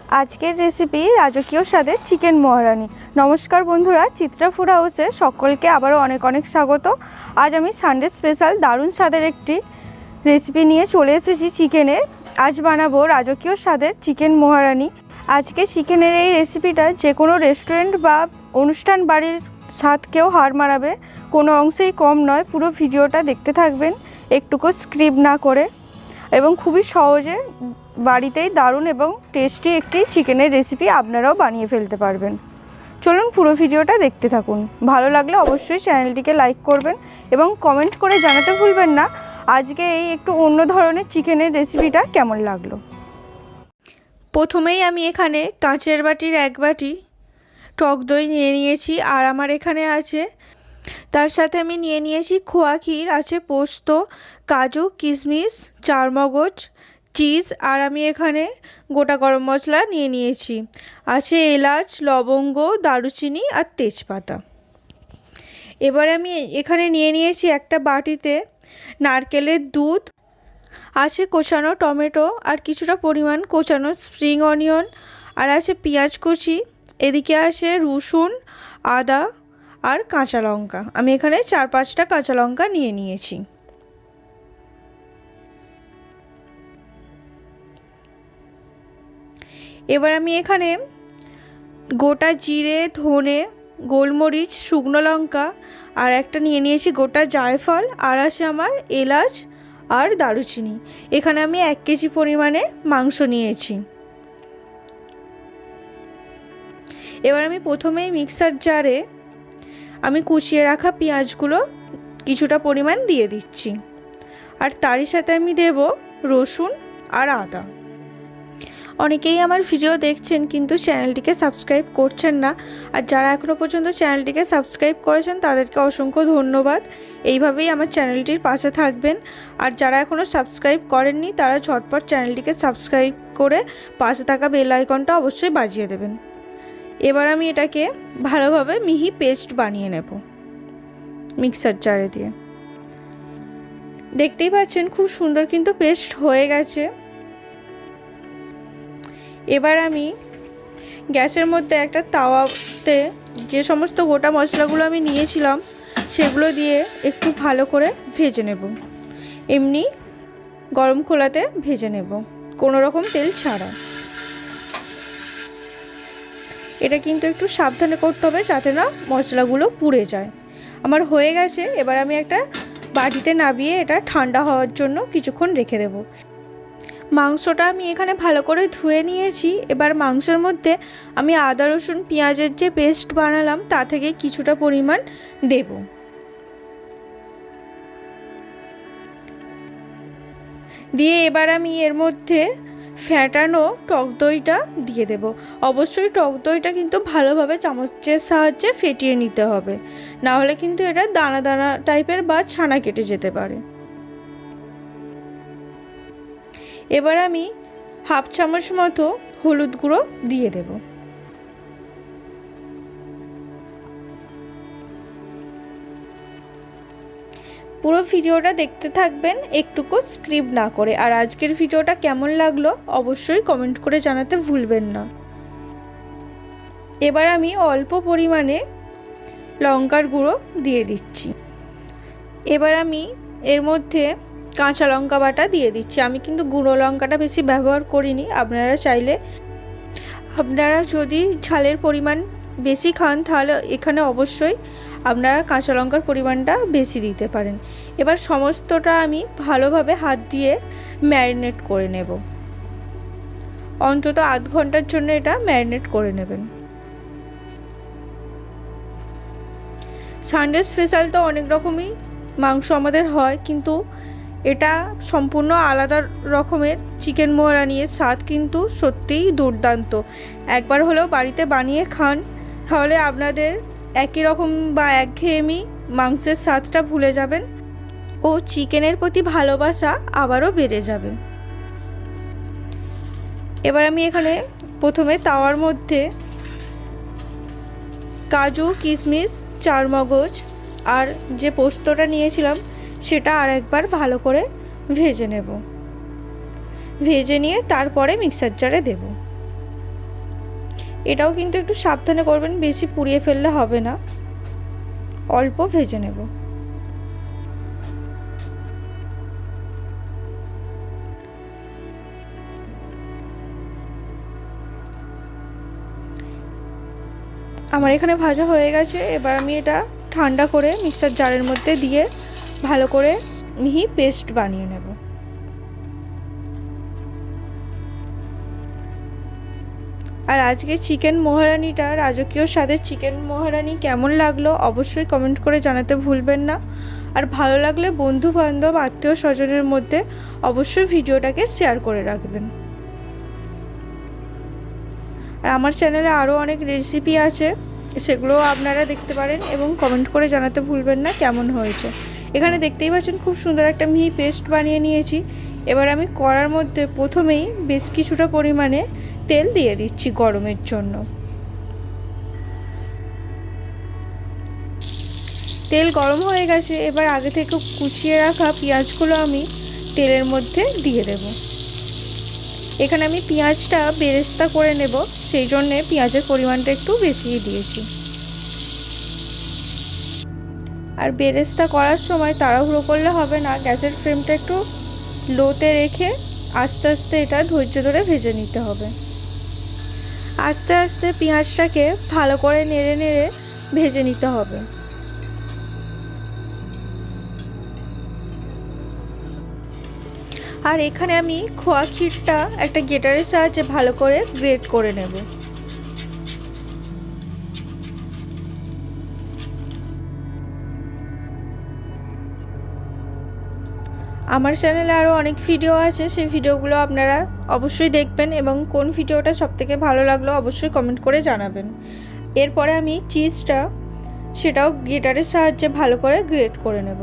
আজকের রেসিপি রাজকীয় স্বাদের চিকেন মহারানি। নমস্কার বন্ধুরা, চিত্রা ফুড হাউসে সকলকে আবারও অনেক অনেক স্বাগত। আজ আমি সানডে স্পেশাল দারুণ স্বাদের একটি রেসিপি নিয়ে চলে এসেছি চিকেনের। আজ বানাবো রাজকীয় স্বাদের চিকেন মহারানি। আজকে চিকেনের এই রেসিপিটা যে কোনো রেস্টুরেন্ট বা অনুষ্ঠান বাড়ির স্বাদকেও হার মানাবে, কোনো অংশেই কম নয়। পুরো ভিডিওটা দেখতে থাকবেন একটুকু স্কিপ না করে, এবং খুবই সহজে বাড়িতেই দারুণ এবং টেস্টি একটি চিকেনের রেসিপি আপনারাও বানিয়ে ফেলতে পারবেন। চলুন পুরো ভিডিওটা দেখতে থাকুন। ভালো লাগলে অবশ্যই চ্যানেলটিকে লাইক করবেন এবং কমেন্ট করে জানাতে ভুলবেন না আজকে এই একটু অন্য ধরনের চিকেনের রেসিপিটা কেমন লাগলো। প্রথমেই আমি এখানে কাঁচের বাটির 1 বাটি টক দই নিয়ে নিয়েছি, আর আমার এখানে আছে, তার সাথে আমি নিয়ে নিয়েছি খোয়া ক্ষীর, আছে পোস্ত, কাজু, কিশমিশ, চারমগজ, চিজ, আর আমি এখানে গোটা গরম মশলা নিয়ে নিয়েছি, আছে এলাচ, লবঙ্গ, দারুচিনি আর তেজপাতা। এবার আমি এখানে নিয়ে নিয়েছি একটা বাটিতে নারকেলের দুধ, আছে কোচানো টমেটো আর কিছুটা পরিমাণ কোচানো স্প্রিং অনিয়ন, আর আছে পেঁয়াজ কুচি, এদিকে আছে রসুন, আদা আর কাঁচা লঙ্কা। আমি এখানে 4-5টা কাঁচা লঙ্কা নিয়ে নিয়েছি। এবার আমি এখানে গোটা জিরে, ধনে, গোলমরিচ, শুকনো লঙ্কা আর একটা নিয়ে নিয়েছি গোটা জায়ফল, আর আছে আমার এলাচ আর দারুচিনি। এখানে আমি 1 কেজি পরিমাণে মাংস নিয়েছি। এবার আমি প্রথমেই মিক্সার জারে আমি কুচিয়ে রাখা পেঁয়াজগুলো কিছুটা পরিমাণ দিয়ে দিচ্ছি, আর তারই সাথে আমি দেব রসুন আর আদা। অনেকেই আমার ভিডিও দেখছেন কিন্তু চ্যানেলটিকে সাবস্ক্রাইব করছেন না, আর যারা এখনও পর্যন্ত চ্যানেলটিকে সাবস্ক্রাইব করেছেন তাদেরকে অসংখ্য ধন্যবাদ। এইভাবেই আমার চ্যানেলটির পাশে থাকবেন, আর যারা এখনও সাবস্ক্রাইব করেননি তারা ঝটপট চ্যানেলটিকে সাবস্ক্রাইব করে পাশে থাকা বেল আইকনটা অবশ্যই বাজিয়ে দেবেন। এবার আমি এটাকে ভালোভাবে মিহি পেস্ট বানিয়ে নেব মিক্সার জারে দিয়ে। দেখতেই পাচ্ছেন খুব সুন্দর কিন্তু পেস্ট হয়ে গেছে। এবার আমি গ্যাসের মধ্যে একটা তাওয়াতে যে সমস্ত গোটা মশলাগুলো আমি নিয়েছিলাম সেগুলো দিয়ে একটু ভালো করে ভেজে নেব। এমনি গরম খোলাতে ভেজে নেব, কোনো রকম তেল ছাড়া। এটা কিন্তু একটু সাবধানে করতে হবে যাতে না মশলাগুলো পুড়ে যায়। আমার হয়ে গেছে। এবার আমি একটা বাটিতে নামিয়ে এটা ঠান্ডা হওয়ার জন্য কিছুক্ষণ রেখে দেব। মাংসটা আমি এখানে ভালো করে ধুয়ে নিয়েছি। এবার মাংসের মধ্যে আমি আদা রসুন পেঁয়াজের যে পেস্ট বানালাম তা থেকে কিছুটা পরিমাণ দেব। দিয়ে এবার আমি এর মধ্যে ফ্যাটানো টক দইটা দিয়ে দেব। অবশ্যই টক দইটা কিন্তু ভালোভাবে চামচের সাহায্যে ফেটিয়ে নিতে হবে, না হলে কিন্তু এটা দানা দানা টাইপের বা ছানা কেটে যেতে পারে। এবার আমি 1/2 চামচ মতো হলুদ গুঁড়ো দিয়ে দেব। পুরো ভিডিওটা দেখতে থাকবেন একটুকু স্কিপ না করে। আর আজকের ভিডিওটা কেমন লাগলো অবশ্যই কমেন্ট করে জানাতে ভুলবেন না। এবার আমি অল্প পরিমাণে লঙ্কার গুঁড়ো দিয়ে দিচ্ছি। এবার আমি এর মধ্যে কাঁচা লঙ্কা বাটা দিয়ে দিচ্ছি। আমি কিন্তু গুঁড়ো লঙ্কাটা বেশি ব্যবহার করিনি। আপনারা যদি ঝালের পরিমাণ বেশি খান তাহলে এখানে অবশ্যই আপনারা কাঁচা লঙ্কার পরিমাণটা বেশি দিতে পারেন। এবার সমস্তটা আমি ভালোভাবে হাত দিয়ে ম্যারিনেট করে নেব। অন্তত আধ ঘন্টার জন্য এটা ম্যারিনেট করে নেবেন। সানডে স্পেশাল তো অনেক রকমই মাংস আমাদের হয়, কিন্তু এটা সম্পূর্ণ আলাদা রকমের চিকেন মহারানির স্বাদ কিন্তু সত্যিই দুর্দান্ত। একবার হলেও বাড়িতে বানিয়ে খান, তাহলে আপনাদের একই রকম বা একঘেয়েমি মাংসের স্বাদটা ভুলে যাবেন ও চিকেনের প্রতি ভালোবাসা আবারও বেড়ে যাবে। এবার আমি এখানে প্রথমে তাওয়ার মধ্যে কাজু, কিশমিশ, চারমগজ আর যে পোস্তটা নিয়েছিলাম সেটা আরেকবার ভালো করে ভেজে নেব। ভেজে নিয়ে তারপরে মিক্সার জারে দেব। এটাও কিন্তু একটু সাবধানে করবেন, বেশি পুড়িয়ে ফেললে হবে না, অল্প ভেজে নেব। আমার এখানে ভাজা হয়ে গেছে। এবার আমি এটা ঠান্ডা করে মিক্সার জারের মধ্যে দিয়ে ভালো করে মিহি পেস্ট বানিয়ে নেব। আর আজকে চিকেন মহারানিটা, রাজকীয় স্বাদের চিকেন মহারানি কেমন লাগলো অবশ্যই কমেন্ট করে জানাতে ভুলবেন না। আর ভালো লাগলে বন্ধু বান্ধব আত্মীয় স্বজনের মধ্যে অবশ্যই ভিডিওটাকে শেয়ার করে রাখবেন। আর আমার চ্যানেলে আরও অনেক রেসিপি আছে, সেগুলোও আপনারা দেখতে পারেন এবং কমেন্ট করে জানাতে ভুলবেন না কেমন হয়েছে। এখানে দেখতেই পাচ্ছেন খুব সুন্দর একটা মিহি পেস্ট বানিয়ে নিয়েছি। এবার আমি কড়ার মধ্যে প্রথমেই বেশ কিছুটা পরিমাণে তেল দিয়ে দিচ্ছি গরমের জন্য। তেল গরম হয়ে গেছে। এবার আগে থেকে কুচিয়ে রাখা পেঁয়াজগুলো আমি তেলের মধ্যে দিয়ে দেব। এখানে আমি পেঁয়াজটা বেরেস্তা করে নেব, সেই জন্যে পেঁয়াজের পরিমাণটা একটু বেশি দিয়েছি। আর বেরেস্তা করার সময় তাড়াহুড়ো করলে হবে না, গ্যাসের ফ্লেমটা একটু লোতে রেখে আস্তে আস্তে এটা ধৈর্য ধরে ভেজে নিতে হবে। আস্তে আস্তে পেঁয়াজটাকে ভালো করে নেড়ে নেড়ে ভেজে নিতে হবে। আর এখানে আমি খোয়া ক্ষীরটা একটা গ্রেটারের সাহায্যে ভালো করে গ্রেট করে নেব। আমার চ্যানেলে আরও অনেক ভিডিও আছে, সেই ভিডিওগুলো আপনারা অবশ্যই দেখবেন এবং কোন ভিডিওটা সবথেকে ভালো লাগলো অবশ্যই কমেন্ট করে জানাবেন। এরপরে আমি চিজটা সেটাও গ্রেটারের সাহায্যে ভালো করে গ্রেট করে নেব।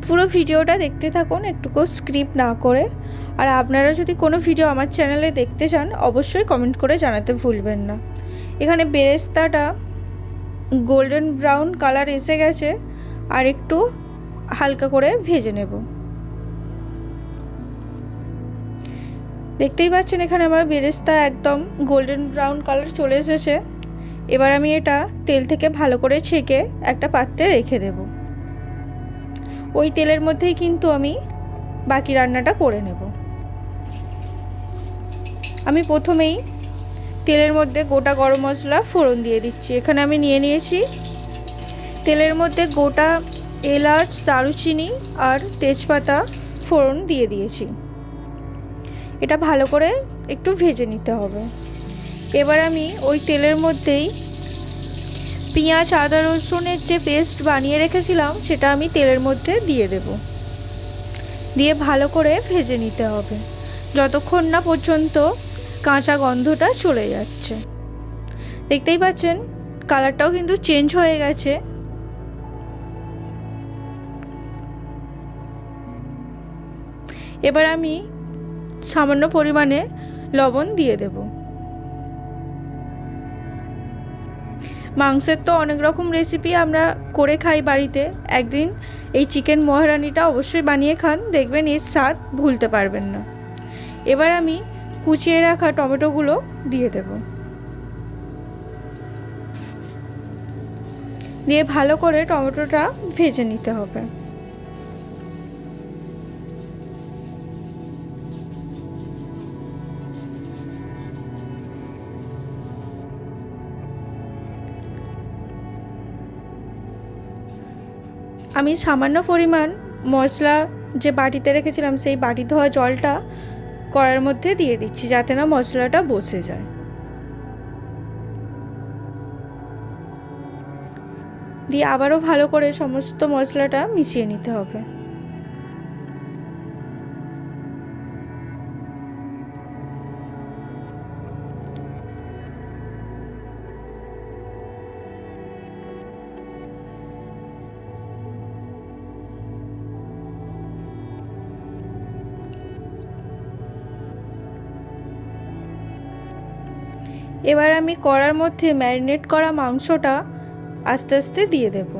পুরো ভিডিওটা দেখতে থাকুন, একটুকু স্কিপ না করে। আর আপনারা যদি কোনো ভিডিও আমার চ্যানেলে দেখতে চান অবশ্যই কমেন্ট করে জানাতে ভুলবেন না। এখানে বেরেস্তাটা গোল্ডেন ব্রাউন কালার এসে গেছে, আর একটু হালকা করে ভেজে নেব। দেখতেই পাচ্ছেন এখানে আমার বেরেস্তা একদম গোল্ডেন ব্রাউন কালার চলে এসেছে। এবার আমি এটা তেল থেকে ভালো করে ছেঁকে একটা পাত্রে রেখে দেব। ওই তেলের মধ্যেই কিন্তু আমি বাকি রান্নাটা করে নেব। আমি প্রথমেই তেলের মধ্যে গোটা গরম মশলা ফোড়ন দিয়ে দিচ্ছি। এখানে আমি নিয়ে নিয়েছি তেলের মধ্যে গোটা এলাচ, দারুচিনি আর তেজপাতা ফোড়ন দিয়ে দিয়েছি। এটা ভালো করে একটু ভেজে নিতে হবে। এবার আমি ওই তেলের মধ্যেই পেঁয়াজ, আদা, রসুনের যে পেস্ট বানিয়ে রেখেছিলাম সেটা আমি তেলের মধ্যে দিয়ে দেব। দিয়ে ভালো করে ভেজে নিতে হবে যতক্ষণ না পর্যন্ত কাঁচা গন্ধটা চলে যাচ্ছে। দেখতেই পাচ্ছেন কালারটাও কিন্তু চেঞ্জ হয়ে গেছে। এবার আমি সামান্য পরিমাণে লবণ দিয়ে দেব। মাংসের তো অনেক রকম রেসিপি আমরা করে খাই বাড়িতে, একদিন এই চিকেন মহারানিটা অবশ্যই বানিয়ে খান, দেখবেন এর স্বাদ ভুলতে পারবেন না। এবার আমি কুচিয়ে রাখা টমেটোগুলো দিয়ে দেব, দিয়ে ভালো করে টমেটোটা ভেজে নিতে হবে। আমি সামান্য পরিমাণ মশলা যে বাটিতে রেখেছিলাম সেই বাটি ধোয়া জলটা কড়াইয়ের মধ্যে দিয়ে দিচ্ছি, যাতে না মশলাটা বসে যায়। দিয়ে আবারও ভালো করে সমস্ত মশলাটা মিশিয়ে নিতে হবে। এবার আমি কড়ার মধ্যে ম্যারিনেট করা মাংসটা আস্তে আস্তে দিয়ে দেব।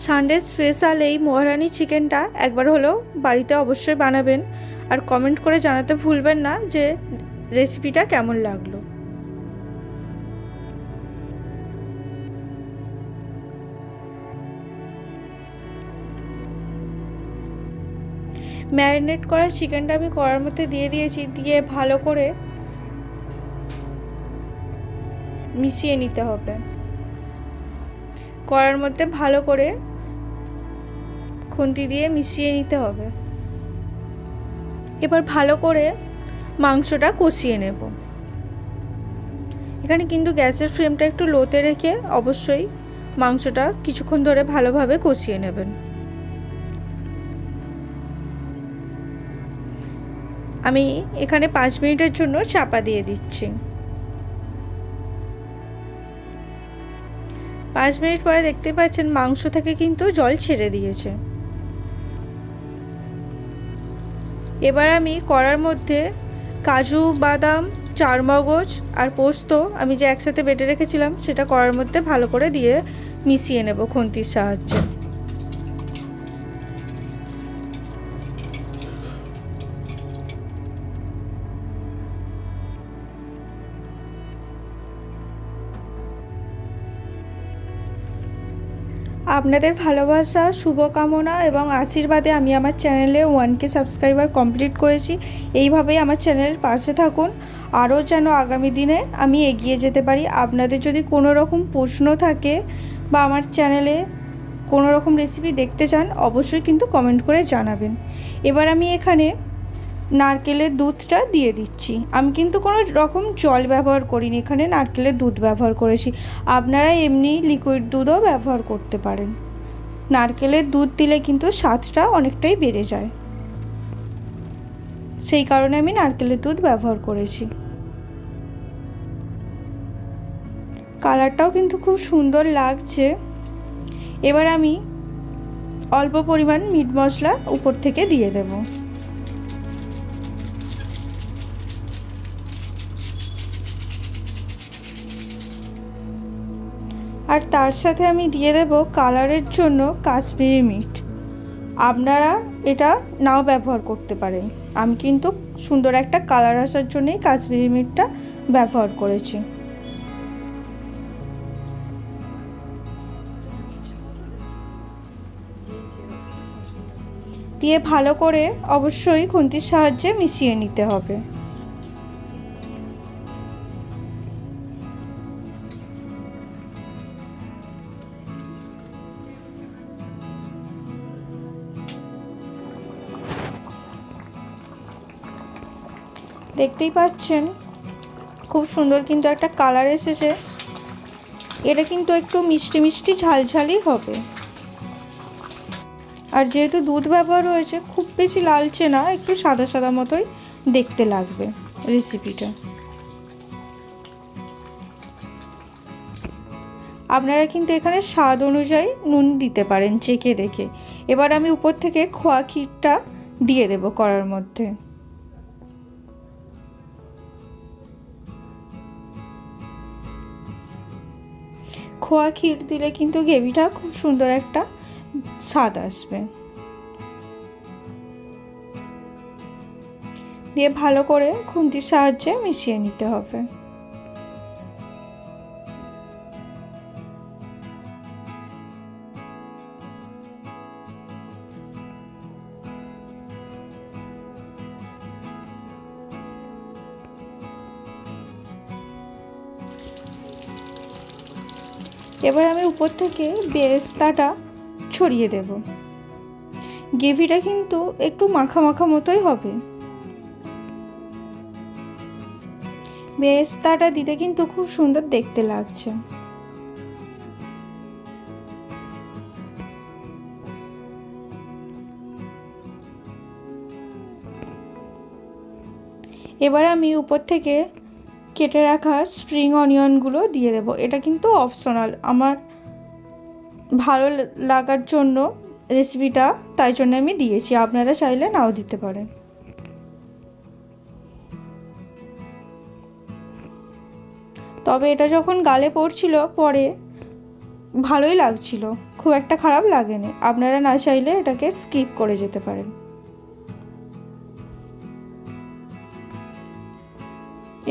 সানডে স্পেশাল এই মহারানি চিকেনটা একবার হলেও বাড়িতে অবশ্যই বানাবেন, আর কমেন্ট করে জানাতে ভুলবেন না যে রেসিপিটা কেমন লাগলো। ম্যারিনেট করা চিকেনটা আমি কড়ার মধ্যে দিয়ে দিয়েছি, দিয়ে ভালো করে মিশিয়ে নিতে হবে। কড়ার মধ্যে ভালো করে খুন্তি দিয়ে মিশিয়ে নিতে হবে। এবার ভালো করে মাংসটা কষিয়ে নেব। এখানে কিন্তু গ্যাসের ফ্লেমটা একটু লোতে রেখে অবশ্যই মাংসটা কিছুক্ষণ ধরে ভালোভাবে কষিয়ে নেবেন। আমি এখানে 5 মিনিটের জন্য চাপা দিয়ে দিচ্ছি। 5 মিনিট পরে দেখতে পাচ্ছেন মাংস থেকে কিন্তু জল ছেড়ে দিয়েছে। এবার আমি কড়ার মধ্যে কাজু, বাদাম, চারমগজ আর পোস্ত আমি যে একসাথে বেটে রেখেছিলাম সেটা কড়ার মধ্যে ভালো করে দিয়ে মিশিয়ে নেব খুন্তির সাহায্যে। আপনাদের ভালোবাসা, শুভকামনা এবং আশীর্বাদে আমি আমার চ্যানেলে 1K সাবস্ক্রাইবার কমপ্লিট করেছি। এইভাবেই আমার চ্যানেলের পাশে থাকুন, আরও যেন আগামী দিনে আমি এগিয়ে যেতে পারি। আপনাদের যদি কোনো রকম প্রশ্ন থাকে বা আমার চ্যানেলে কোনো রকম রেসিপি দেখতে চান অবশ্যই কিন্তু কমেন্ট করে জানাবেন। এবার আমি এখানে নারকেলের দুধটা দিয়ে দিচ্ছি। আমি কিন্তু কোনো রকম জল ব্যবহার করিনি, এখানে নারকেলের দুধ ব্যবহার করেছি। আপনারা এমনি লিকুইড দুধও ব্যবহার করতে পারেন। নারকেলের দুধ দিলে কিন্তু স্বাদটা অনেকটাই বেড়ে যায়, সেই কারণে আমি নারকেলের দুধ ব্যবহার করেছি। কালারটাও কিন্তু খুব সুন্দর লাগছে। এবার আমি অল্প পরিমাণ মিট মশলা উপর থেকে দিয়ে দেব। আর তার সাথে আমি দিয়ে দেব কালারের জন্য কাশ্মীরি মির্চ। আপনারা এটা নাও ব্যবহার করতে পারেন, আমি কিন্তু সুন্দর একটা কালার আসার জন্যই কাশ্মীরি মির্চটা ব্যবহার করেছি। দিয়ে ভালো করে অবশ্যই খুন্তির সাহায্যে মিশিয়ে নিতে হবে। দেখতেই পাচ্ছেন খুব সুন্দর কিন্তু একটা কালার এসেছে। এটা কিন্তু একটু মিষ্টি মিষ্টি ঝালঝালই হবে, আর যেহেতু দুধ ব্যবহার হয়েছে খুব বেশি লালচে না, একটু সাদা সাদা মতোই দেখতে লাগবে রেসিপিটা। আপনারা কিন্তু এখানে স্বাদ অনুযায়ী নুন দিতে পারেন চেখে দেখে। এবার আমি উপর থেকে খোয়া ক্ষীরটা দিয়ে দেব কড়ার মধ্যে। খোয়া ক্ষীর দিলে কিন্তু গ্রেভিটা খুব সুন্দর একটা স্বাদ আসবে। দিয়ে ভালো করে খুন্তির সাহায্যে মিশিয়ে নিতে হবে। এবার আমি উপর থেকে বেরেস্তাটা ছড়িয়ে দেব। গ্রেভিটা কিন্তু একটু মাখা মাখা মতোই হবে। বেরেস্তাটা দিতে কিন্তু খুব সুন্দর দেখতে লাগছে। এবার আমি উপর থেকে কেটে রাখা স্প্রিং অনিয়নগুলো দিয়ে দেব। এটা কিন্তু অপশনাল, আমার ভালো লাগার জন্য রেসিপিটা, তাই জন্য আমি দিয়েছি, আপনারা চাইলে নাও দিতে পারেন। তবে এটা যখন গালে পড়ছিল পরে ভালোই লাগছিল, খুব একটা খারাপ লাগেনি। আপনারা না চাইলে এটাকে স্কিপ করে যেতে পারেন।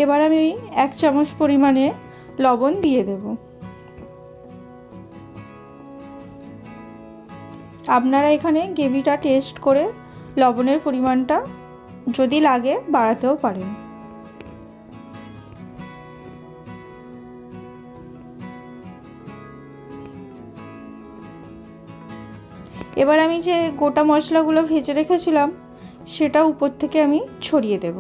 এবার আমি 1 চামচ পরিমাণে লবণ দিয়ে দেব। আপনারা এখানে গ্রেভিটা টেস্ট করে লবণের পরিমাণটা যদি লাগে বাড়াতেও পারেন। এবার আমি যে গোটা মশলাগুলো ভেজে রেখেছিলাম সেটা উপর থেকে আমি ছড়িয়ে দেব।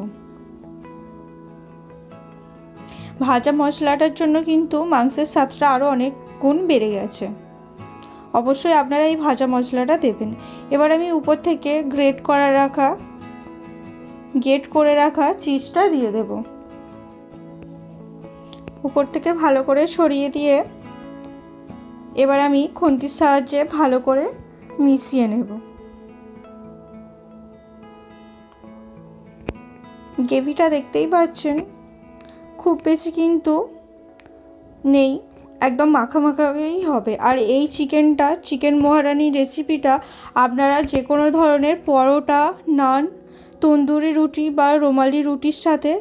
ভাজা মশলাটার জন্য কিন্তু মাংসের স্বাদটা আরও অনেক গুণ বেড়ে গেছে। অবশ্যই আপনারা এই ভাজা মশলাটা দেবেন। এবার আমি উপর থেকে গ্রেট করে রাখা চিজটা দিয়ে দেব। উপর থেকে ভালো করে ছড়িয়ে দিয়ে এবার আমি খুন্তির সাহায্যে ভালো করে মিশিয়ে নেব। গ্রেভিটা দেখতেই পাচ্ছেন খুব বেশি কিন্তু নেই, একদম মাখামাখাই হবে। আর এই চিকেন মহারানি রেসিপিটা আপনারা যে কোনো ধরনের পরোটা, নান, তন্দুরি রুটি বা রুমালি রুটির সাথে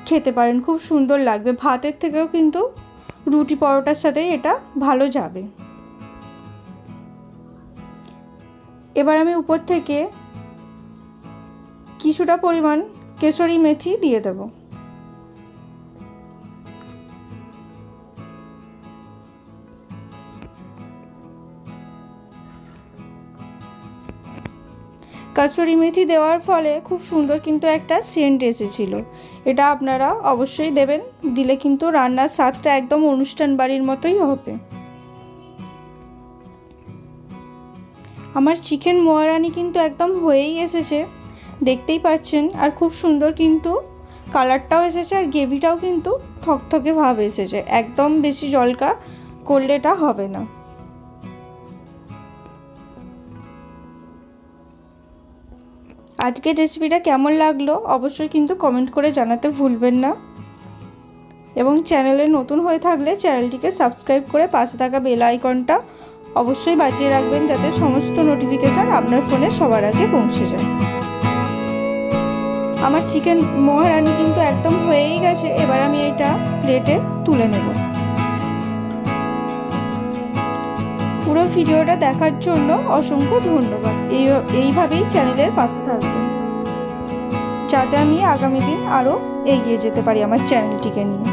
খেতে পারেন, খুব সুন্দর লাগবে। ভাতের থেকেও কিন্তু রুটি পরোটার সাথে এটা ভালো যাবে। এবার আমি উপর থেকে কিছুটা পরিমাণ কেশরি মেথি দিয়ে দেব। কাসুরি মেথি দেওয়ার ফলে খুব সুন্দর কিন্তু একটা সেন্ট এসেছিল। এটা আপনারা অবশ্যই দেবেন, দিলে কিন্তু রান্নার স্বাদটা একদম অনুষ্ঠান বাড়ির মতোই হবে। আমার চিকেন মহারানি কিন্তু একদম হয়েই এসেছে, দেখতেই পাচ্ছেন। আর খুব সুন্দর কিন্তু কালারটাও এসেছে, আর গ্রেভিটাও কিন্তু থকথকে ভাব এসেছে। একদম বেশি জলকা করলে এটা হবে না। আজকের রেসিপিটা কেমন লাগলো অবশ্যই কিন্তু কমেন্ট করে জানাতে ভুলবেন না। এবং চ্যানেলে নতুন হয়ে থাকলে চ্যানেলটিকে সাবস্ক্রাইব করে পাশে থাকা বেল আইকনটা অবশ্যই বাজিয়ে রাখবেন, যাতে সমস্ত নোটিফিকেশান আপনার ফোনে সবার আগে পৌঁছে যায়। আমার চিকেন মহারানি কিন্তু একদম হয়েই গেছে। এবার আমি এটা প্লেটে তুলে নেব। পুরো ভিডিওটা দেখার জন্য অসংখ্য ধন্যবাদ। এইভাবেই চ্যানেলের পাশে থাকবেন, যাতে আমি আগামী দিন আরও এগিয়ে যেতে পারি আমার চ্যানেলটিকে নিয়ে।